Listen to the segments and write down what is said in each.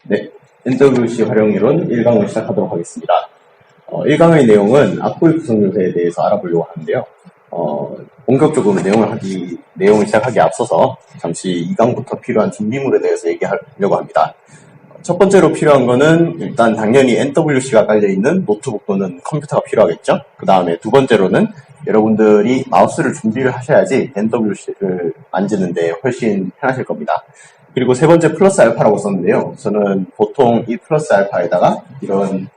네, NWC 활용이론 1강을 시작하도록 하겠습니다. 1강의 내용은 악보의 구성 요소에 대해서 알아보려고 하는데요. 본격적으로 내용을 시작하기에 앞서서 잠시 2강부터 필요한 준비물에 대해서 얘기하려고 합니다. 첫 번째로 필요한 거는 일단 당연히 NWC가 깔려있는 노트북 또는 컴퓨터가 필요하겠죠. 그 다음에 두 번째로는 여러분들이 마우스를 준비를 하셔야지 NWC를 만지는데 훨씬 편하실 겁니다. 그리고 세 번째 플러스 알파라고 썼는데요. 저는 보통 이 플러스 알파에다가 이런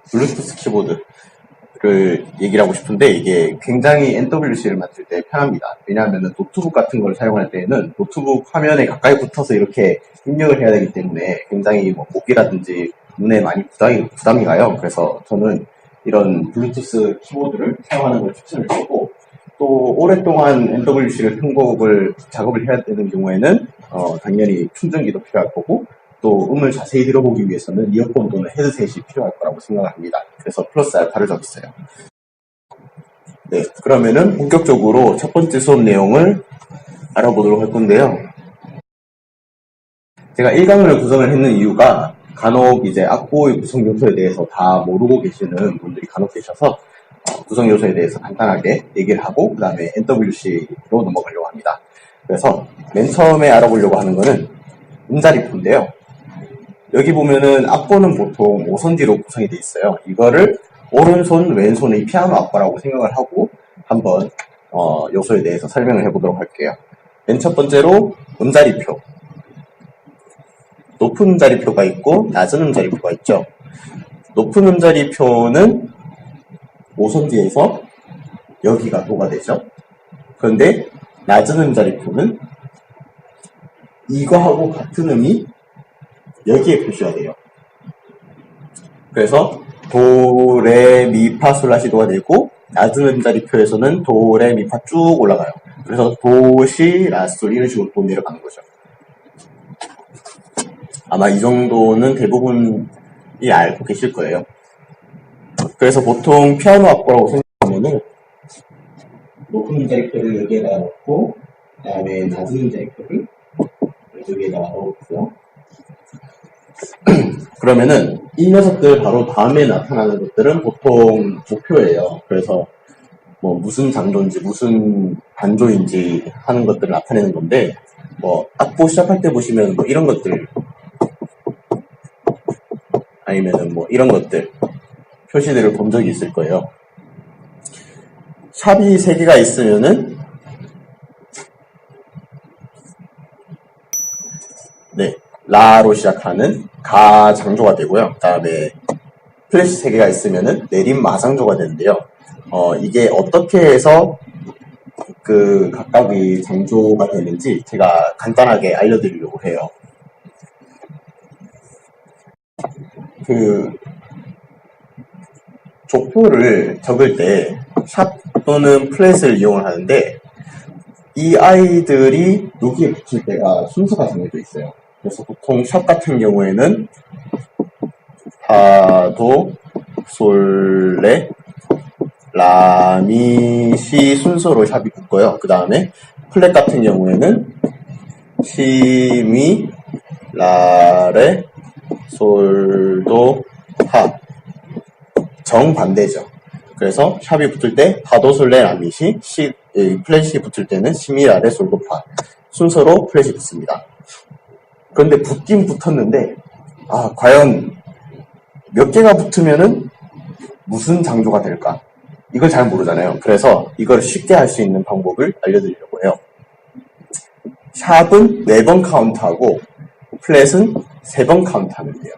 블루투스 키보드를 얘기를 하고 싶은데 이게 굉장히 NWC를 만들 때 편합니다. 왜냐하면 노트북 같은 걸 사용할 때에는 노트북 화면에 가까이 붙어서 이렇게 입력을 해야 되기 때문에 굉장히 목이라든지 눈에 많이 부담이 가요. 그래서 저는 이런 블루투스 키보드를 사용하는 걸 추천을 드리고, 또 오랫동안 NWC를 작업을 해야 되는 경우에는 당연히 충전기도 필요할 거고, 또 음을 자세히 들어보기 위해서는 이어폰 또는 헤드셋이 필요할 거라고 생각을 합니다. 그래서 플러스 알파를 적었어요. 네, 그러면은 본격적으로 첫 번째 수업 내용을 알아보도록 할 건데요. 제가 1강을 구성을 했는 이유가 간혹 이제 악보의 구성 요소에 대해서 다 모르고 계시는 분들이 간혹 계셔서 구성 요소에 대해서 간단하게 얘기를 하고 그 다음에 NWC로 넘어가려고 합니다. 그래서 맨 처음에 알아보려고 하는 거는 음자리표인데요. 여기 보면은 악보는 보통 5선지로 구성이 되어 있어요. 이거를 오른손, 왼손의 피아노 악보라고 생각을 하고 한번 요소에 대해서 설명을 해보도록 할게요. 맨 첫 번째로 음자리표. 높은 음자리표가 있고 낮은 음자리표가 있죠. 높은 음자리표는 5선지에서 여기가 도가 되죠. 그런데 낮은 음자리표는 이거하고 같은 음이 여기에 표시가 돼요. 그래서 도, 레, 미, 파, 솔, 라, 시, 도가 되고 낮은 음자리표에서는 도, 레, 미, 파 쭉 올라가요. 그래서 도, 시, 라, 솔 이런 식으로 도 내려가는 거죠. 아마 이 정도는 대부분이 알고 계실 거예요. 그래서 보통 피아노 악보라고 생각하면은 높은 음자리표를 여기에다 넣고 그 다음에 낮은 음자리표를 여기에다 넣고요. 그러면은 이 녀석들 바로 다음에 나타나는 것들은 보통 조표예요. 그래서 뭐 무슨 장조인지 무슨 반조인지 하는 것들을 나타내는 건데, 뭐 악보 시작할 때 보시면 뭐 이런 것들 아니면은 뭐 이런 것들 표시들을 본 적이 있을 거예요. 샵이 3개가 있으면은 네, 라로 시작하는 가 장조가 되고요. 그 다음에 플래시 3개가 있으면은 내림 마장조가 되는데요. 이게 어떻게 해서 그 각각의 장조가 되는지 제가 간단하게 알려드리려고 해요. 그 조표를 적을 때 샵 또는 플랫을 이용을 하는데 이 아이들이 여기에 붙일 때가 순서가 정해져 있어요. 그래서 보통 샵 같은 경우에는 파, 도, 솔, 레, 라, 미, 시 순서로 샵이 붙고요. 그 다음에 플랫 같은 경우에는 시, 미, 라, 레, 솔, 도, 파 정반대죠. 그래서 샵이 붙을 때 파도, 솔, 레, 라, 미, 시, 플랫이 붙을 때는 시, 미, 라, 레, 솔, 도, 파 순서로 플랫이 붙습니다. 그런데 붙긴 붙었는데 과연 몇 개가 붙으면은 무슨 장조가 될까? 이걸 잘 모르잖아요. 그래서 이걸 쉽게 할 수 있는 방법을 알려드리려고 해요. 샵은 4번 카운트하고 플랫은 3번 카운트하면 돼요.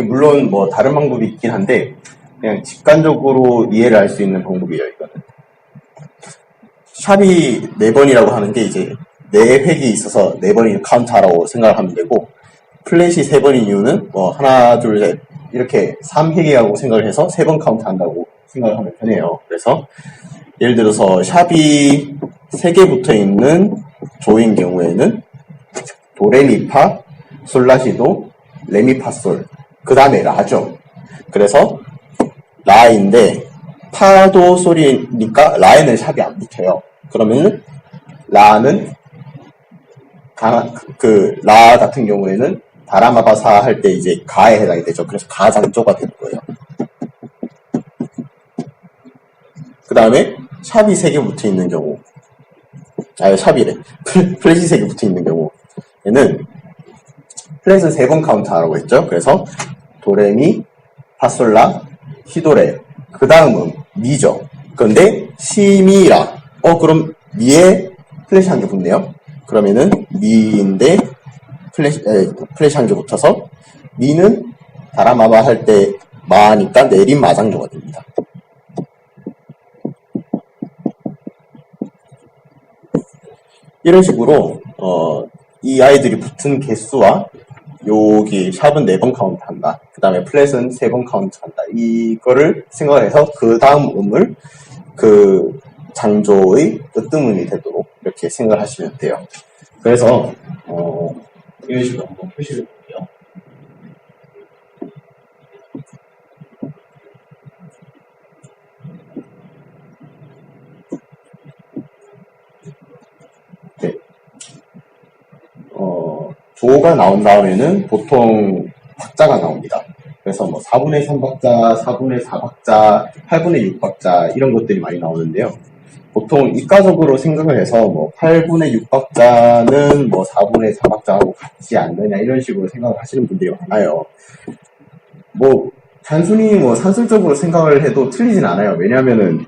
물론 뭐 다른 방법이 있긴 한데 그냥 직관적으로 이해를 할 수 있는 방법이에요. 이거는 샵이 4번이라고 하는 게 이제 4획이 있어서 4번이 카운트하라고 생각을 하면 되고, 플랫이 3번인 이유는 뭐 하나, 둘, 셋 이렇게 3획이라고 생각을 해서 3번 카운트한다고 생각을 하면 편해요. 그래서 예를 들어서 샵이 3개 붙어 있는 조인 경우에는 도레미파, 솔라시도, 레미파솔 그 다음에 라죠. 그래서 라인데 파도 솔이니까 라에는 샵이 안 붙어요. 그러면은 라는 라 같은 경우에는 다라마바사 할 때 이제 가에 해당이 되죠. 그래서 가장조가 되는 거예요. 그 다음에 샵이 3개 붙어 있는 경우, 샵이래. 플랫이 3개 붙어 있는 경우에는 플랫은 3번 카운트하라고 했죠. 그래서 도레미, 파솔라, 시도레. 그 다음은 미죠. 그런데 시미라. 그럼 미에 플랫이 한 개 붙네요. 그러면은 미인데 플랫이 한 개 붙어서 미는 다라마바 할 때 마니까 내린 마장조가 됩니다. 이런 식으로 이 아이들이 붙은 개수와 여기 샵은 4번 카운트 한다. 그 다음에 플랫은 3번 카운트 한다. 이거를 생각을 해서 그 다음 음을 그 장조의 으뜸음이 되도록 이렇게 생각을 하시면 돼요. 그래서 이런 식으로 한번 표시를 볼게요. 네. 조가 나온 다음에는 보통 박자가 나옵니다. 그래서 뭐 4분의 3박자, 4분의 4박자, 8분의 6박자 이런 것들이 많이 나오는데요. 보통 이과적으로 생각을 해서 뭐 8분의 6박자는 뭐 4분의 4박자하고 같지 않느냐 이런 식으로 생각을 하시는 분들이 많아요. 뭐 단순히 뭐 산술적으로 생각을 해도 틀리진 않아요. 왜냐하면은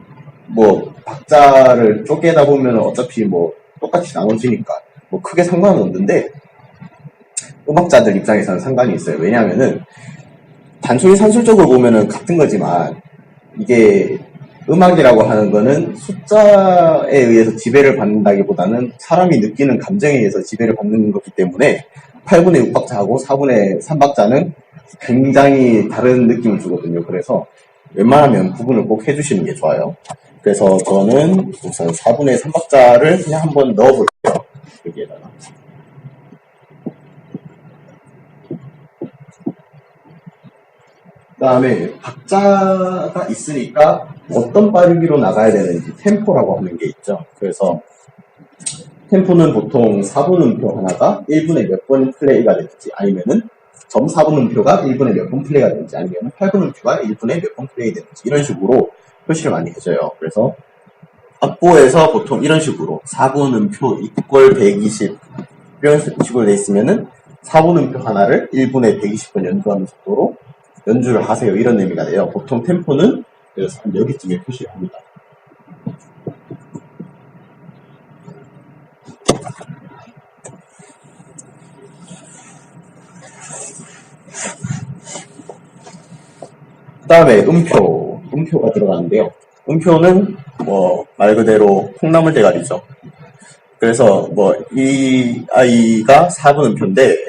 뭐 박자를 쪼개다 보면 어차피 뭐 똑같이 나눠지니까 뭐 크게 상관은 없는데 음악자들 입장에서는 상관이 있어요. 왜냐하면은 단순히 산술적으로 보면은 같은 거지만 이게 음악이라고 하는 거는 숫자에 의해서 지배를 받는다기보다는 사람이 느끼는 감정에 의해서 지배를 받는 거기 때문에 8분의 6박자하고 4분의 3박자는 굉장히 다른 느낌을 주거든요. 그래서 웬만하면 구분을 꼭 해주시는 게 좋아요. 그래서 저는 우선 4분의 3박자를 그냥 한번 넣어볼게요. 여기에다가. 그 다음에 박자가 있으니까 어떤 빠르기로 나가야 되는지 템포라고 하는 게 있죠. 그래서 템포는 보통 4분음표 하나가 1분에 몇 번 플레이가 되는지 아니면은 점 4분음표가 1분에 몇 번 플레이가 되는지 아니면 8분음표가 1분에 몇 번 플레이 되는지 이런 식으로 표시를 많이 해줘요. 그래서 악보에서 보통 이런 식으로 4분음표 이퀄 120 이런 식으로 돼 있으면은 4분음표 하나를 1분에 120번 연주하는 속도로 연주를 하세요. 이런 의미가 돼요. 보통 템포는 여기쯤에 표시를 합니다. 그 다음에 음표가 들어가는데요. 음표는 뭐 말 그대로 콩나물 대가리죠. 그래서 뭐 이 아이가 4분 음표인데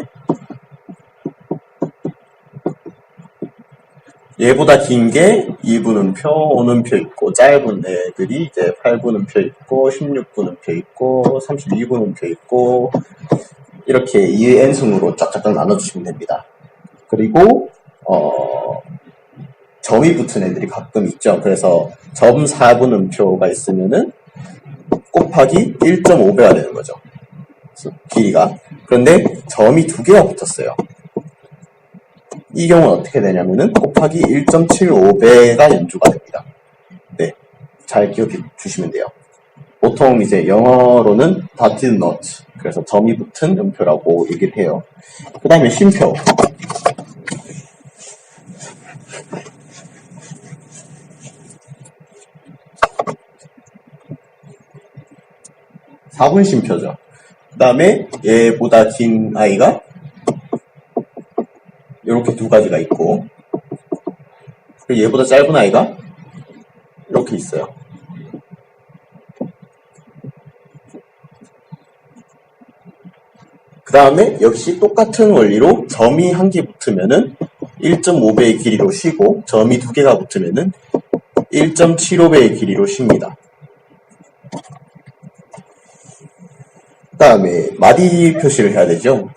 얘보다 긴 게 2분 음표, 5분음표 있고 짧은 애들이 이제 8분 음표 있고 16분 음표 있고 32분 음표 있고 이렇게 2의 n승으로 쫙쫙 나눠주시면 됩니다. 그리고 점이 붙은 애들이 가끔 있죠. 그래서 점 4분 음표가 있으면은 곱하기 1.5배가 되는 거죠. 길이가. 그런데 점이 2개가 붙었어요. 이 경우는 어떻게 되냐면은 곱하기 1.75배가 연주가 됩니다. 네. 잘 기억해 주시면 돼요. 보통 이제 영어로는 dotted note. 그래서 점이 붙은 음표라고 얘기를 해요. 그 다음에 쉼표. 4분 쉼표죠. 그 다음에 얘보다 긴 아이가 이렇게 두 가지가 있고 그리고 얘보다 짧은 아이가 이렇게 있어요. 그 다음에 역시 똑같은 원리로 점이 한 개 붙으면은 1.5배의 길이로 쉬고 점이 2개가 붙으면은 1.75배의 길이로 쉽니다. 그 다음에 마디 표시를 해야 되죠.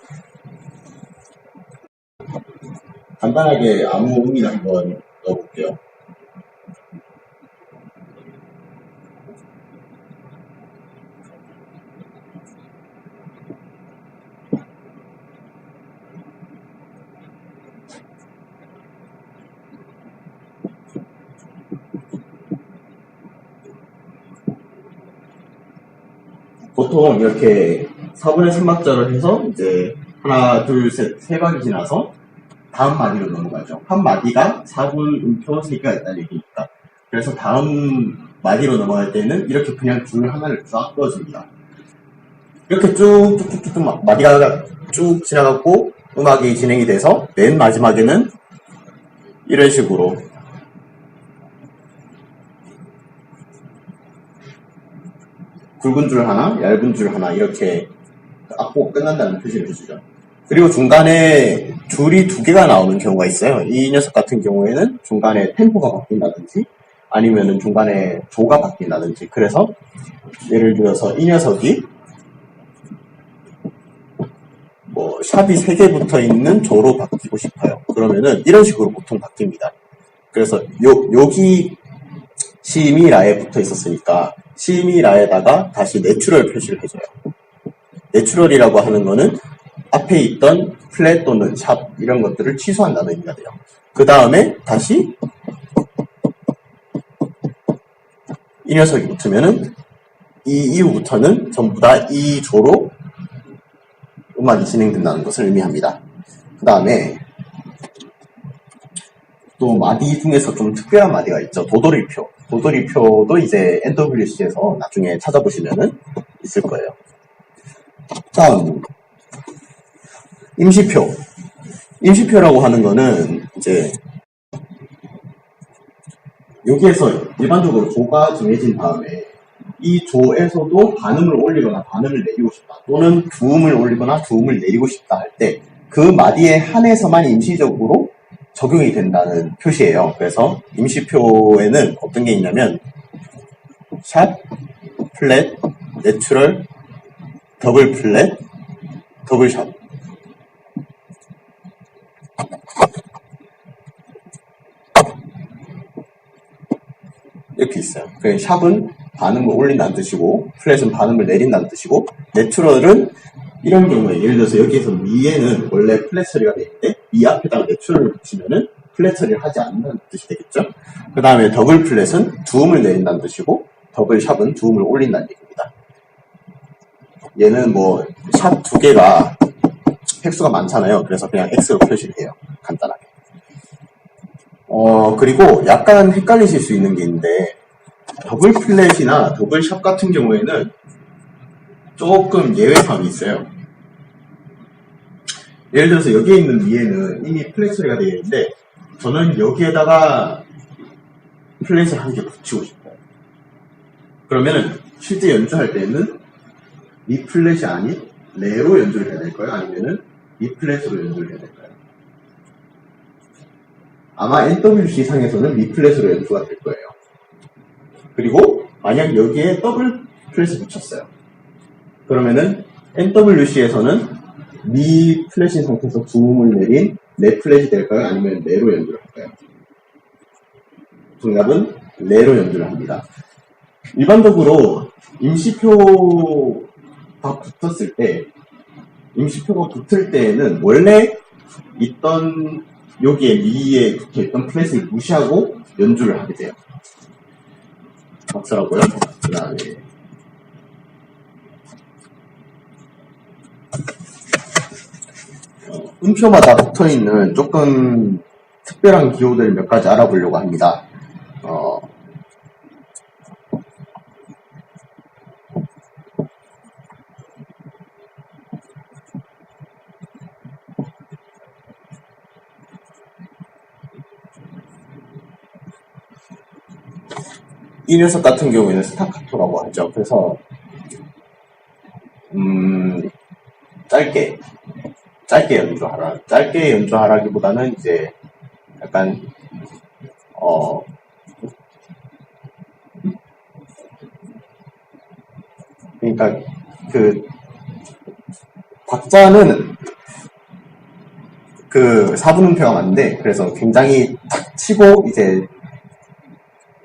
간단하게 아무 의미나 한번 넣어볼게요. 보통 이렇게 4분의 3박자를 해서 이제 하나, 둘, 셋, 세 박이 지나서 다음 마디로 넘어가죠. 한 마디가 4분 음표 3개가 있다는 얘기니까. 그래서 다음 마디로 넘어갈 때는 이렇게 그냥 줄 하나를 쫙 넣어줍니다. 이렇게 쭉쭉쭉쭉 마디가 쭉 지나가고 음악이 진행이 돼서 맨 마지막에는 이런 식으로 굵은 줄 하나, 얇은 줄 하나 이렇게 악보가 끝난다는 표시를 해주죠. 그리고 중간에 줄이 2개가 나오는 경우가 있어요. 이 녀석 같은 경우에는 중간에 템포가 바뀐다든지 아니면은 중간에 조가 바뀐다든지. 그래서 예를 들어서 이 녀석이 뭐 샵이 3개 붙어 있는 조로 바뀌고 싶어요. 그러면은 이런 식으로 보통 바뀝니다. 그래서 여기 시미라에 붙어 있었으니까 시미라에다가 다시 내추럴 표시를 해줘요. 내추럴이라고 하는 거는 앞에 있던 플랫 또는 샵 이런 것들을 취소한다는 의미가 돼요. 그 다음에 다시 이 녀석이 붙으면은 이 이후부터는 전부 다 이 조로 음악이 진행된다는 것을 의미합니다. 그 다음에 또 마디 중에서 좀 특별한 마디가 있죠. 도돌이표. 도돌이표도 이제 NWC에서 나중에 찾아보시면은 있을 거예요. 다음 임시표. 임시표라고 하는 거는 이제 여기에서 일반적으로 조가 정해진 다음에 이 조에서도 반음을 올리거나 반음을 내리고 싶다 또는 두음을 올리거나 두음을 내리고 싶다 할 때 그 마디에 한해서만 임시적으로 적용이 된다는 표시예요. 그래서 임시표에는 어떤 게 있냐면 샵, 플랫, 내추럴, 더블 플랫, 더블 샵 이렇게 있어요. 그 샵은 반음을 올린다는 뜻이고 플랫은 반음을 내린다는 뜻이고 내추럴은 이런 경우에 예를 들어서 여기에서 미에는 원래 플랫 처리가 되어 있는데 미 앞에다가 내추럴을 붙이면은 플랫 처리를 하지 않는다는 뜻이 되겠죠. 그 다음에 더블 플랫은 두음을 내린다는 뜻이고 더블 샵은 두음을 올린다는 얘기입니다. 얘는 뭐 샵 2개가 획수가 많잖아요. 그래서 그냥 X로 표시를 해요. 간단하게. 그리고 약간 헷갈리실 수 있는 게 있는데 더블 플랫이나 더블 샵 같은 경우에는 조금 예외 사항이 있어요. 예를 들어서 여기에 있는 미에는 이미 플랫 처리가 되어 있는데 저는 여기에다가 플랫을 한 개 붙이고 싶어요. 그러면은 실제 연주할 때는 미 플랫이 아닌 레로 연주를 해야 될까요? 아니면은 미 플랫으로 연주를 해야 될까요? 아마 NWC 상에서는 미 플랫으로 연주가 될 거예요. 그리고 만약 여기에 더블 플랫을 붙였어요. 그러면은 NWC에서는 미 플랫인 상태에서 두음을 내린 레 플랫이 될까요? 아니면 레로 연주를 할까요? 정답은 레로 연주를 합니다. 일반적으로 임시표가 붙었을 때, 임시표가 붙을 때에는 원래 있던 여기에 미에 붙어있던 플랫을 무시하고 연주를 하게 돼요. 박수라고요. 그 다음에 음표마다 붙어있는 조금 특별한 기호들 몇 가지 알아보려고 합니다. 이 녀석 같은 경우에는 스타카토라고 하죠. 그래서 짧게 연주하라. 짧게 연주하라기보다는 이제 약간 그러니까 그 박자는 그 4분음표가 맞는데 그래서 굉장히 탁 치고 이제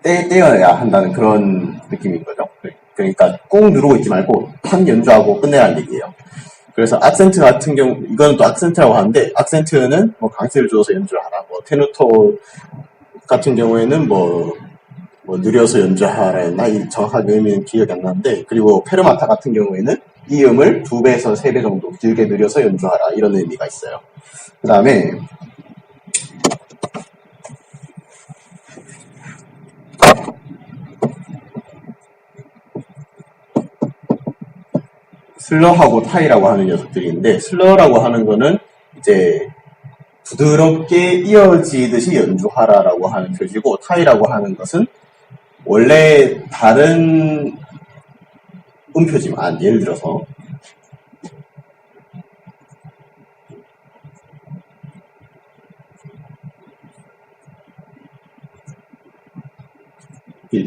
떼어야 한다는 그런 느낌인 거죠. 그러니까 꾹 누르고 있지 말고 탁 연주하고 끝내라는 얘기예요. 그래서 악센트 같은 경우, 이거는 또 악센트라고 하는데, 악센트는 뭐 강세를 줘서 연주를 하라. 뭐 테누토 같은 경우에는 뭐 뭐 느려서 연주하라 했나? 이 정확하게 의미는 기억이 안 나는데, 그리고 페르마타 같은 경우에는 이 음을 2배에서 3배 정도 길게 느려서 연주하라 이런 의미가 있어요. 그 다음에 슬러하고 타이라고 하는 녀석들이 있는데, 슬러라고 하는 거는 이제 부드럽게 이어지듯이 연주하라라고 하는 표시고, 타이라고 하는 것은 원래 다른 음표지만, 예를 들어서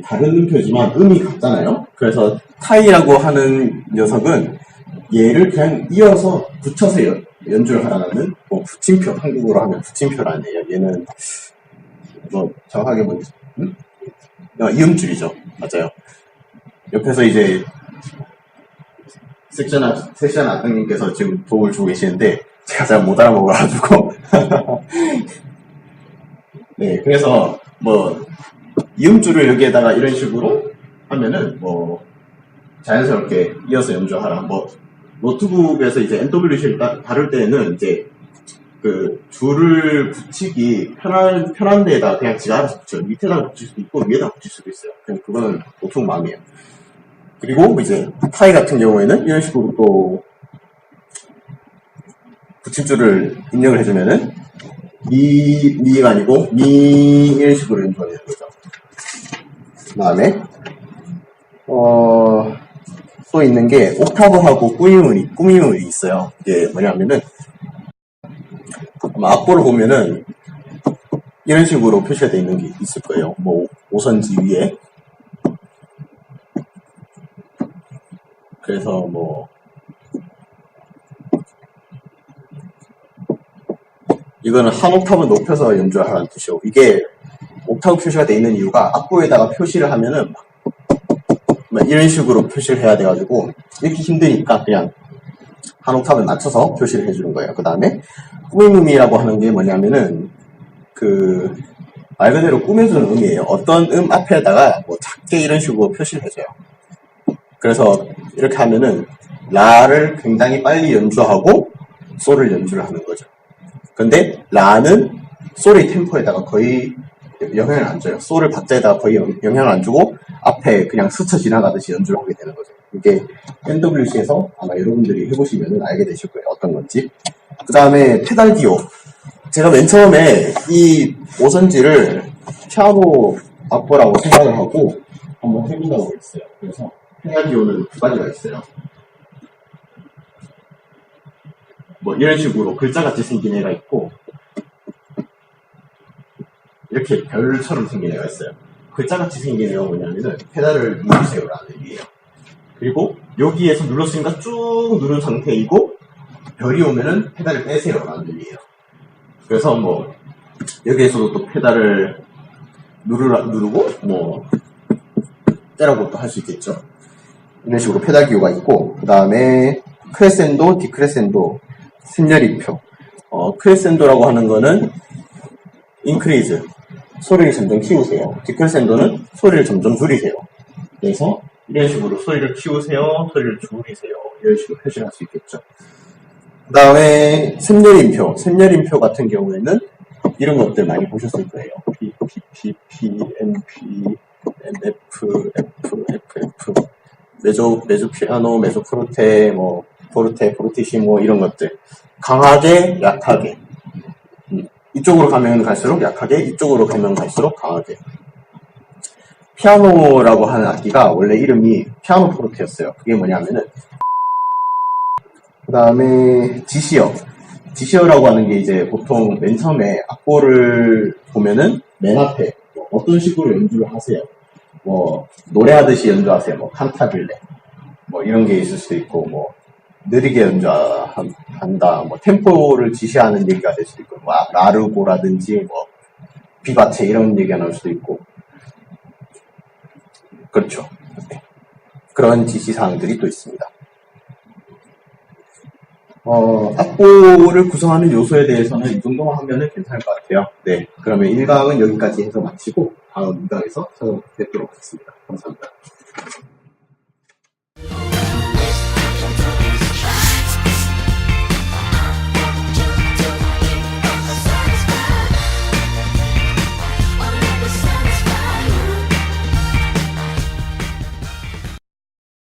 다른 음표지만 음이 같잖아요. 그래서 타이라고 하는 녀석은 얘를 그냥 이어서 붙여서 연주를 하라는 뭐 붙임표, 한국어로 하면 붙임표라네요. 얘는 뭐 정확하게 뭔지 이음줄이죠. 맞아요. 옆에서 이제 섹션 아땅님께서 지금 도움을 주고 계시는데 제가 잘 못 알아먹어가지고 네, 그래서 뭐 이음줄을 여기에다가 이런 식으로 하면은 뭐 자연스럽게 이어서 연주하라. 뭐 노트북에서 이제 NWC를 다룰 때는 이제 그 줄을 붙이기 편한 데에다 그냥 지가 알아서 붙여요. 밑에다가 붙일 수도 있고 위에다 붙일 수도 있어요. 그냥 그거는 보통 마음이에요. 그리고 이제 타이 같은 경우에는 이런 식으로 또 붙임줄을 입력을 해주면은 미가 아니고 미 이런 식으로 연주가 되는 거죠. 그 다음에 또 있는 게 옥타브하고 꾸밈음이 있어요. 이게 뭐냐면은 아마 악보를 보면은 이런 식으로 표시가 되어 있는 게 있을 거예요. 뭐 5선지 위에. 그래서 뭐 이거는 한 옥타브 높여서 연주를 하라는 뜻이고, 이게 옥타브 표시가 되어 있는 이유가 악보에다가 표시를 하면은 막 이런 식으로 표시를 해야 돼가지고 이렇게 힘드니까 그냥 한 옥타브 낮춰서 표시를 해주는 거예요. 그 다음에 꾸밈음이라고 하는 게 뭐냐면은 그 말 그대로 꾸며주는 음이에요. 어떤 음 앞에다가 뭐 작게 이런 식으로 표시를 해줘요. 그래서 이렇게 하면은 라를 굉장히 빨리 연주하고 솔을 연주를 하는 거죠. 근데 라는 솔의 템포에다가 거의 영향을 안 줘요. 솔을 박자에다가 거의 영향을 안 주고 앞에 그냥 스쳐 지나가듯이 연주를 하게 되는 거죠. 이게 NWC에서 아마 여러분들이 해보시면 알게 되실 거예요. 어떤 건지. 그 다음에 페달 기호. 제가 맨 처음에 이 5선지를 피아노 악보라고 생각을 하고 한번 해본다고 했어요. 그래서 페달 기호는 2가지가 있어요. 뭐 이런 식으로 글자같이 생긴 애가 있고 이렇게 별처럼 생긴 애가 있어요. 글자같이 생긴 애가 뭐냐면은 페달을 누르세요라는 의미예요. 그리고 여기에서 눌렀으니까 쭉 누른 상태이고 별이 오면은 페달을 빼세요라는 의미예요. 그래서 뭐 여기에서도 또 페달을 누르고 뭐 떼라고 또 할 수 있겠죠. 이런 식으로 페달 기호가 있고, 그 다음에 크레센도, 디크레센도, 샘열이표. 크레센도라고 하는 거는 인크리즈, 소리를 점점 키우세요. 디크레센도는 소리를 점점 줄이세요. 그래서 이런 식으로 소리를 키우세요, 소리를 줄이세요. 이런 식으로 표시를 할 수 있겠죠. 그 다음에 샘열인표 같은 경우에는 이런 것들 많이 보셨을 거예요. P, P, P, M, P, M, F, F, F, F. 메조 피아노, 메조 포르테, 뭐, 포르티시모, 이런 것들. 강하게, 약하게. 이쪽으로 가면 갈수록 약하게, 이쪽으로 가면 갈수록 강하게. 피아노라고 하는 악기가 원래 이름이 피아노 포르테였어요. 그게 뭐냐면은, 그 다음에 지시어라고 하는 게 이제 보통 맨 처음에 악보를 보면은 맨 앞에 어떤 식으로 연주를 하세요. 뭐 노래하듯이 연주하세요. 뭐 칸타빌레 뭐 이런 게 있을 수도 있고, 뭐 느리게 연주한다, 뭐 템포를 지시하는 얘기가 될 수도 있고, 뭐 라르고라든지 뭐 비바체 이런 얘기가 나올 수도 있고, 그렇죠. 네. 그런 지시사항들이 또 있습니다. 악보를 구성하는 요소에 대해서는 이 정도만 하면은 괜찮을 것 같아요. 네, 그러면 1강은 여기까지 해서 마치고 다음 2강에서 찾아뵙도록 하겠습니다. 감사합니다.